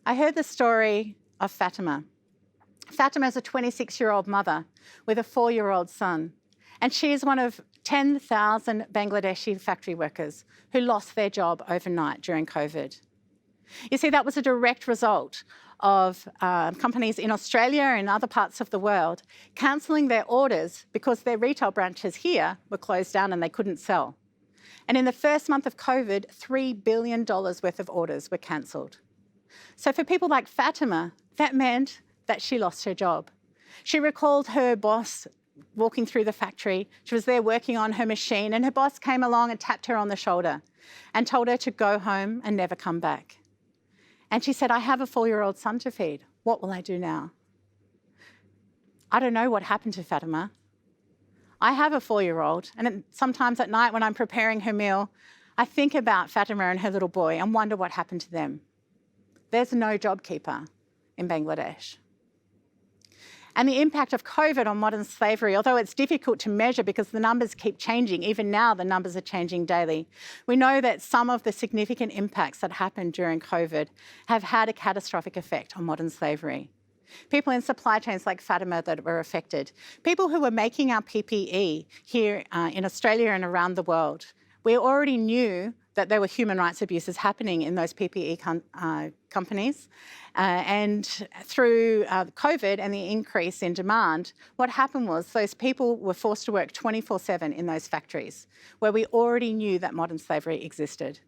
I heard the story of Fatima. Fatima is a 26-year-old mother with a 4-year-old son, and she is one of 10,000 Bangladeshi factory workers who lost their job overnight during COVID. You see, that was a direct result of companies in Australia and other parts of the world cancelling their orders because their retail branches here were closed down and they couldn't sell. And in the first month of COVID, $3 billion worth of orders were cancelled. So for people like Fatima, that meant that she lost her job. She recalled her boss walking through the factory. She was there working on her machine, and her boss came along and tapped her on the shoulder and told her to go home and never come back. And she said, "I have a 4-year-old son to feed. What will I do now?" I don't know what happened to Fatima. I have a 4-year-old, and sometimes at night when I'm preparing her meal, I think about Fatima and her little boy and wonder what happened to them. There's no JobKeeper in Bangladesh. And the impact of COVID on modern slavery, although it's difficult to measure because the numbers keep changing, even now the numbers are changing daily, we know that some of the significant impacts that happened during COVID have had a catastrophic effect on modern slavery. People in supply chains like Fatima that were affected, people who were making our PPE here in Australia and around the world. We already knew that there were human rights abuses happening in those PPE companies. And through COVID and the increase in demand, what happened was those people were forced to work 24/7 in those factories, where we already knew that modern slavery existed.